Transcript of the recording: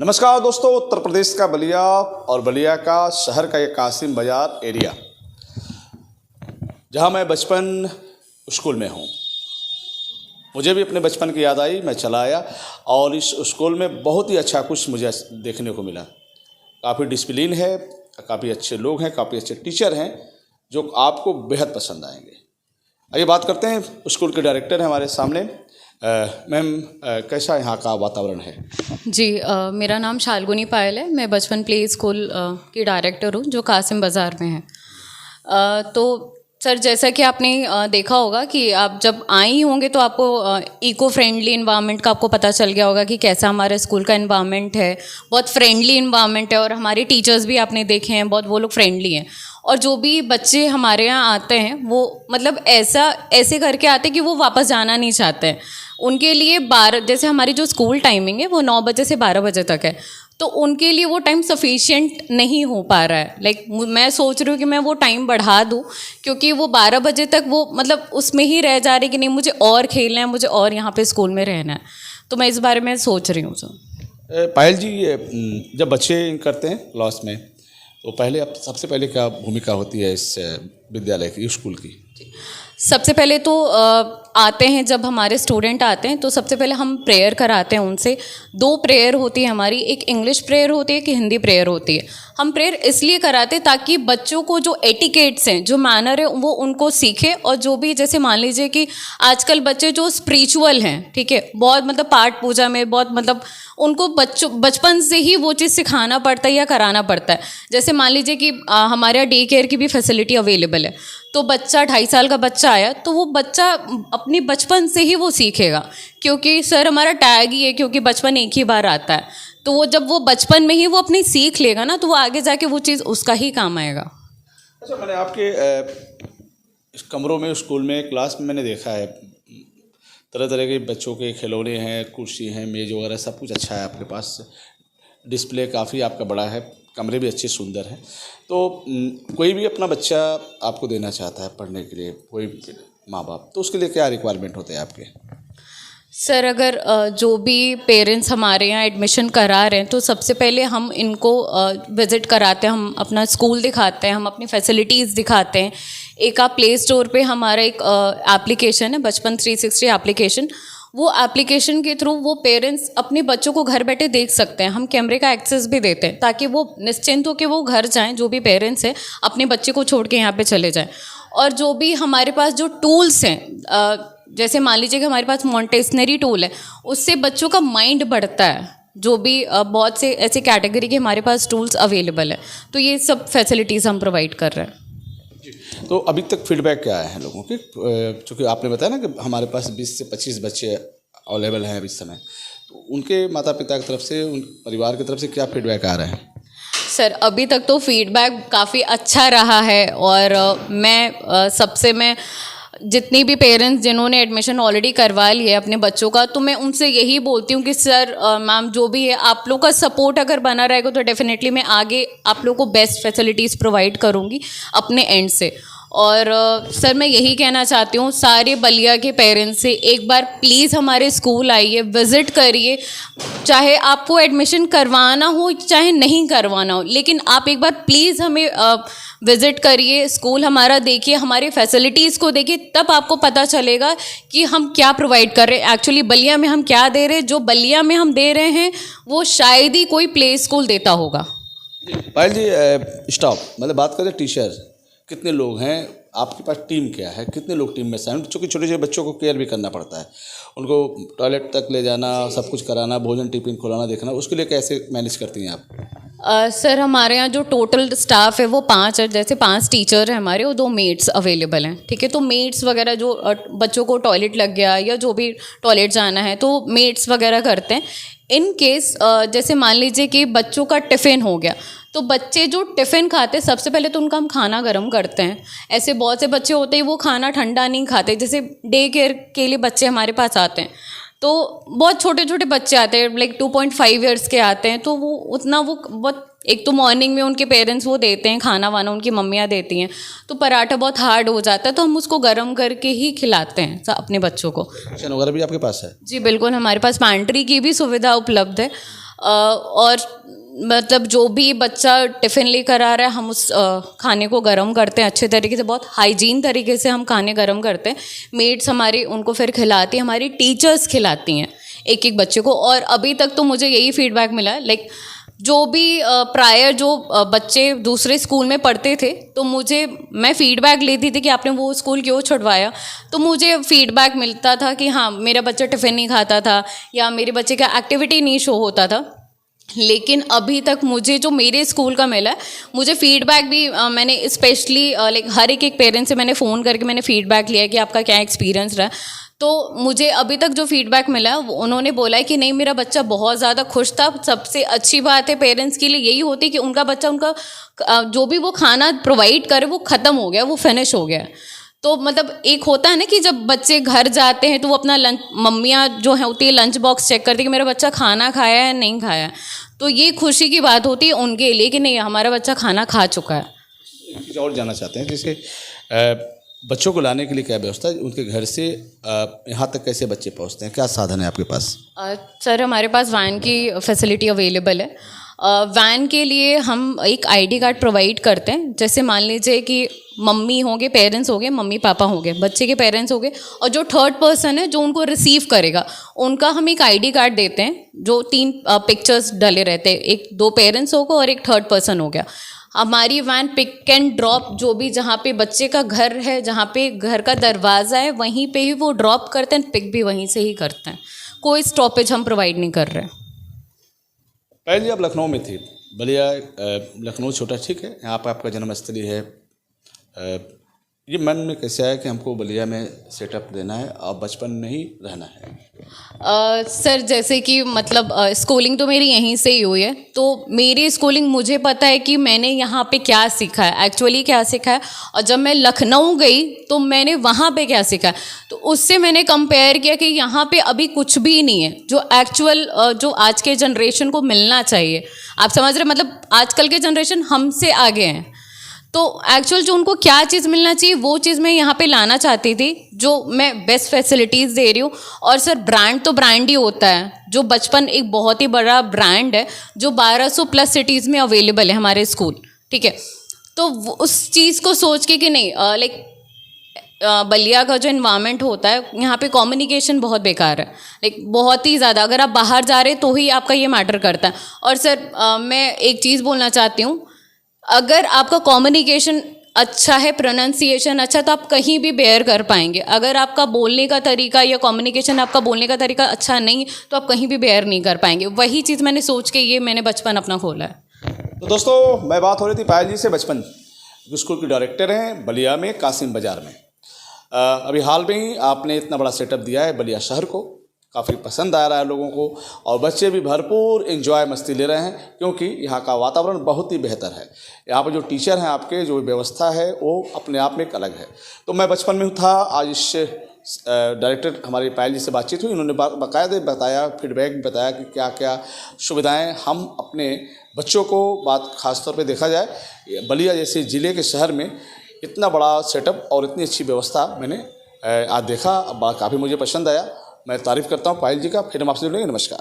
नमस्कार दोस्तों, उत्तर प्रदेश का बलिया और बलिया का शहर का ये कासिम बाजार एरिया, जहाँ मैं बचपन स्कूल में हूँ। मुझे भी अपने बचपन की याद आई, मैं चला आया और इस स्कूल में बहुत ही अच्छा कुछ मुझे देखने को मिला। काफ़ी डिसिप्लिन है, काफ़ी अच्छे लोग हैं, काफ़ी अच्छे टीचर हैं जो आपको बेहद पसंद आएंगे। आइए बात करते हैं, स्कूल के डायरेक्टर हैं हमारे सामने। मैम, कैसा यहाँ का वातावरण है? जी, मेरा नाम शाल्गुनी पायल है। मैं बचपन प्ले स्कूल की डायरेक्टर हूँ जो कासिम बाज़ार में है। तो सर, जैसा कि आपने देखा होगा कि आप जब आई होंगे तो आपको इको फ्रेंडली इन्वायरमेंट का आपको पता चल गया होगा कि कैसा हमारे स्कूल का इन्वायरमेंट है। बहुत फ्रेंडली इन्वायरमेंट है और हमारे टीचर्स भी आपने देखे हैं, बहुत वो लोग फ्रेंडली हैं। और जो भी बच्चे हमारे यहाँ आते हैं वो मतलब ऐसे करके आते हैं कि वो वापस जाना नहीं चाहते हैं। उनके लिए 12, जैसे हमारी जो स्कूल टाइमिंग है वो 9 बजे से 12 बजे तक है, तो उनके लिए वो टाइम सफिशिएंट नहीं हो पा रहा है। लाइक मैं सोच रही हूँ कि मैं वो टाइम बढ़ा दूँ, क्योंकि वो 12 बजे तक वो मतलब उसमें ही रह जा रहे कि नहीं, मुझे और खेलना है, मुझे और यहाँ पे स्कूल में रहना है। तो मैं इस बारे में सोच रही हूँ सर। पायल जी, जब बच्चे करते हैं क्लास में तो पहले सबसे पहले क्या भूमिका होती है इस विद्यालय की, स्कूल की? सबसे पहले तो आते हैं, जब हमारे स्टूडेंट आते हैं तो सबसे पहले हम प्रेयर कराते हैं उनसे। 2 प्रेयर होती है हमारी, एक इंग्लिश प्रेयर होती है, एक हिंदी प्रेयर होती है। हम प्रेयर इसलिए कराते हैं ताकि बच्चों को जो एटिकेट्स हैं, जो मैनर है, वो उनको सीखे। और जो भी, जैसे मान लीजिए कि आजकल बच्चे जो स्पिरिचुअल हैं, ठीक है, बहुत मतलब पाठ पूजा में बहुत मतलब उनको बचपन से ही वो चीज़ सिखाना पड़ता है या कराना पड़ता है। जैसे मान लीजिए कि हमारे यहाँ डे केयर की भी फैसिलिटी अवेलेबल है। तो बच्चा 2.5 साल का बच्चा आया तो वो बच्चा अपनी बचपन से ही वो सीखेगा, क्योंकि सर हमारा टैग ही है, क्योंकि बचपन एक ही बार आता है। तो वो जब वो बचपन में ही वो अपनी सीख लेगा ना, तो वो आगे जाके वो चीज़ उसका ही काम आएगा। अच्छा, मैंने आपके इस कमरों में, स्कूल में, क्लास में मैंने देखा है तरह तरह के बच्चों के खिलौने हैं, कुर्सी हैं, मेज़ वगैरह सब कुछ अच्छा है आपके पास। डिस्प्ले काफ़ी आपका बड़ा है, कमरे भी अच्छे सुंदर हैं। तो कोई भी अपना बच्चा आपको देना चाहता है पढ़ने के लिए, कोई माँ बाप, तो उसके लिए क्या रिक्वायरमेंट होते हैं आपके? सर, अगर जो भी पेरेंट्स हमारे यहाँ एडमिशन करा रहे हैं तो सबसे पहले हम इनको विज़िट कराते हैं, हम अपना स्कूल दिखाते हैं, हम अपनी फैसिलिटीज़ दिखाते हैं। एक आप प्ले स्टोर पे हमारा एक एप्लीकेशन है, बचपन 360 एप्लीकेशन। वो एप्लीकेशन के थ्रू वो पेरेंट्स अपने बच्चों को घर बैठे देख सकते हैं। हम कैमरे का एक्सेस भी देते हैं ताकि वो निश्चिंत हो के वो घर जाएं, जो भी पेरेंट्स हैं अपने बच्चे को छोड़ के यहाँ पे चले जाएं। और जो भी हमारे पास जो टूल्स हैं, जैसे मान लीजिए कि हमारे पास मॉन्टेसनरी टूल है, उससे बच्चों का माइंड बढ़ता है। जो भी बहुत से ऐसे कैटेगरी के हमारे पास टूल्स अवेलेबल है, तो ये सब फैसिलिटीज़ हम प्रोवाइड कर रहे हैं। तो अभी तक फीडबैक क्या आया है लोगों के? चूँकि आपने बताया ना कि हमारे पास 20 से 25 बच्चे अवेलेबल हैं अभी इस समय, तो उनके माता पिता की तरफ से, उन परिवार की तरफ से क्या फीडबैक आ रहा है? सर, अभी तक तो फीडबैक काफ़ी अच्छा रहा है। और मैं जितनी भी पेरेंट्स जिन्होंने एडमिशन ऑलरेडी करवा लिया है अपने बच्चों का, तो मैं उनसे यही बोलती हूँ कि सर, मैम, जो भी है आप लोग का सपोर्ट अगर बना रहेगा तो डेफिनेटली मैं आगे आप लोग को बेस्ट फैसिलिटीज़ प्रोवाइड करूँगी अपने एंड से। और सर, मैं यही कहना चाहती हूँ सारे बलिया के पेरेंट्स से, एक बार प्लीज़ हमारे स्कूल आइए, विज़िट करिए। चाहे आपको एडमिशन करवाना हो चाहे नहीं करवाना हो, लेकिन आप एक बार प्लीज़ हमें विज़िट करिए, स्कूल हमारा देखिए, हमारी फैसिलिटीज़ को देखिए, तब आपको पता चलेगा कि हम क्या प्रोवाइड कर रहे हैं, एक्चुअली बलिया में हम क्या दे रहे हैं। जो बलिया में हम दे रहे हैं वो शायद ही कोई प्ले स्कूल देता होगा। पायल जी, स्टाफ, मतलब बात करें टीचर, कितने लोग हैं आपके पास? टीम क्या है? कितने लोग टीम में शामिल? क्योंकि छोटे छोटे बच्चों को केयर भी करना पड़ता है, उनको टॉयलेट तक ले जाना, सब कुछ कराना, भोजन टिफिन खुलाना, देखना, उसके लिए कैसे मैनेज करती हैं आप? सर, हमारे यहाँ जो टोटल स्टाफ है वो 5 है। जैसे 5 टीचर हैं हमारे और 2 मेड्स अवेलेबल हैं, ठीक है। तो मेड्स वगैरह, जो बच्चों को टॉयलेट लग गया या जो भी टॉयलेट जाना है तो मेड्स वगैरह करते हैं। इन केस जैसे मान लीजिए कि बच्चों का टिफ़िन हो गया, तो बच्चे जो टिफ़िन खाते हैं सबसे पहले तो उनका हम खाना गर्म करते हैं। ऐसे बहुत से बच्चे होते हैं वो खाना ठंडा नहीं खाते। जैसे डे केयर के लिए बच्चे हमारे पास आते हैं तो बहुत छोटे छोटे बच्चे आते हैं, लाइक 2.5 ईयर्स के आते हैं। तो वो उतना वो बहुत, एक तो मॉर्निंग में उनके पेरेंट्स वो देते हैं खाना वाना, उनकी मम्मियाँ देती हैं, तो पराठा बहुत हार्ड हो जाता है, तो हम उसको गर्म करके ही खिलाते हैं अपने बच्चों को। किचन वगैरह भी आपके पास है? जी बिल्कुल, हमारे पास पैंट्री की भी सुविधा उपलब्ध है। और मतलब जो भी बच्चा टिफ़िन लेकर आ रहा है हम उस खाने को गर्म करते हैं अच्छे तरीके से, बहुत हाइजीन तरीके से हम खाने गर्म करते हैं। मेड्स हमारी उनको फिर खिलाती हैं, हमारी टीचर्स खिलाती हैं एक एक बच्चे को। और अभी तक तो मुझे यही फीडबैक मिला है, लाइक जो भी प्रायर जो बच्चे दूसरे स्कूल में पढ़ते थे, तो मैं फीडबैक लेती थी कि आपने वो स्कूल क्यों छुड़वाया, तो मुझे फीडबैक मिलता था कि हाँ मेरा बच्चा टिफ़िन नहीं खाता था या मेरे बच्चे का एक्टिविटी नहीं शो होता था। लेकिन अभी तक मुझे जो मेरे स्कूल का मिला है, मुझे फीडबैक भी मैंने स्पेशली लाइक हर एक पेरेंट्स से मैंने फ़ोन करके मैंने फीडबैक लिया कि आपका क्या एक्सपीरियंस रहा। तो मुझे अभी तक जो फीडबैक मिला है उन्होंने बोला है कि नहीं मेरा बच्चा बहुत ज़्यादा खुश था। सबसे अच्छी बात है पेरेंट्स के लिए यही होती है कि उनका बच्चा उनका जो भी वो खाना प्रोवाइड करे वो ख़त्म हो गया, वो फिनिश हो गया। तो मतलब एक होता है ना कि जब बच्चे घर जाते हैं तो वो अपना लंच, मम्मियाँ जो है होती है लंच बॉक्स चेक करती है कि मेरा बच्चा खाना खाया है नहीं खाया। तो ये खुशी की बात होती है उनके लिए कि नहीं हमारा बच्चा खाना खा चुका है। एक चीज़ और जानना चाहते हैं, जैसे बच्चों को लाने के लिए क्या व्यवस्था है, उनके घर से यहाँ तक कैसे बच्चे पहुँचते हैं, क्या साधन है आपके पास? सर हमारे पास वैन की फैसिलिटी अवेलेबल है। वैन के लिए हम एक आईडी कार्ड प्रोवाइड करते हैं। जैसे मान लीजिए कि मम्मी होंगे, पेरेंट्स होंगे, मम्मी पापा होंगे, बच्चे के पेरेंट्स होंगे, और जो थर्ड पर्सन है जो उनको रिसीव करेगा उनका हम एक आईडी कार्ड देते हैं जो 3 पिक्चर्स डले रहते हैं, एक 2 पेरेंट्स होगा और एक थर्ड पर्सन हो गया। हमारी वैन पिक एंड ड्रॉप, जो भी जहाँ पे बच्चे का घर है, जहाँ पे घर का दरवाज़ा है वहीं पे ही वो ड्रॉप करते हैं, पिक भी वहीं से ही करते हैं। कोई स्टॉपेज हम प्रोवाइड नहीं कर रहे। पहले आप लखनऊ में थे, बलिया लखनऊ छोटा ठीक है, यहाँ पर आपका जन्मस्थली है। ये मन में कैसे आया कि हमको बलिया में सेटअप देना है और बचपन में ही रहना है? सर जैसे कि मतलब स्कूलिंग तो मेरी यहीं से ही हुई है, तो मेरी स्कूलिंग मुझे पता है कि मैंने यहाँ पे क्या सीखा है, एक्चुअली क्या सीखा है, और जब मैं लखनऊ गई तो मैंने वहाँ पे क्या सीखा है। तो उससे मैंने कंपेयर किया कि यहाँ पे अभी कुछ भी नहीं है जो एक्चुअल जो आज के जनरेशन को मिलना चाहिए। आप समझ रहे, मतलब आजकल के जनरेशन हमसे आगे हैं, तो एक्चुअल जो उनको क्या चीज़ मिलना चाहिए वो चीज़ मैं यहाँ पे लाना चाहती थी, जो मैं बेस्ट फैसिलिटीज़ दे रही हूँ। और सर ब्रांड तो ब्रांड ही होता है, जो बचपन एक बहुत ही बड़ा ब्रांड है जो 1200 प्लस सिटीज़ में अवेलेबल है हमारे स्कूल, ठीक है। तो उस चीज़ को सोच के कि नहीं लाइक बलिया का जो इन्वायरमेंट होता है यहाँ पे कम्युनिकेशन बहुत बेकार है, लाइक बहुत ही ज़्यादा। अगर आप बाहर जा रहे तो ही आपका ये मैटर करता है। और सर मैं एक चीज़ बोलना चाहती हूँ, अगर आपका कम्युनिकेशन अच्छा है, प्रोनाउंसिएशन अच्छा, तो आप कहीं भी बेयर कर पाएंगे। अगर आपका बोलने का तरीका या कम्युनिकेशन आपका बोलने का तरीका अच्छा नहीं तो आप कहीं भी बेयर नहीं कर पाएंगे। वही चीज़ मैंने सोच के ये मैंने बचपन अपना खोला है। तो दोस्तों मैं बात हो रही थी पायल जी से, बचपन स्कूल की डायरेक्टर हैं बलिया में, कासिम बाज़ार में। अभी हाल में ही आपने इतना बड़ा सेटअप दिया है बलिया शहर को, काफ़ी पसंद आ रहा है लोगों को और बच्चे भी भरपूर एंजॉय मस्ती ले रहे हैं, क्योंकि यहाँ का वातावरण बहुत ही बेहतर है। यहाँ पर जो टीचर हैं आपके, जो व्यवस्था है वो अपने आप में एक अलग है। तो मैं बचपन में था, आज इस डायरेक्टर हमारी पायल जी से बातचीत हुई, उन्होंने बाकायदे बताया, फीडबैक भी बताया कि क्या क्या सुविधाएँ हम अपने बच्चों को, बात खासतौर पर देखा जाए बलिया जैसे ज़िले के शहर में इतना बड़ा सेटअप और इतनी अच्छी व्यवस्था मैंने आज देखा, काफ़ी मुझे पसंद आया। मैं तारीफ़ करता हूँ पायल जी का। फिर हम आपसे जुड़ेंगे। नमस्कार।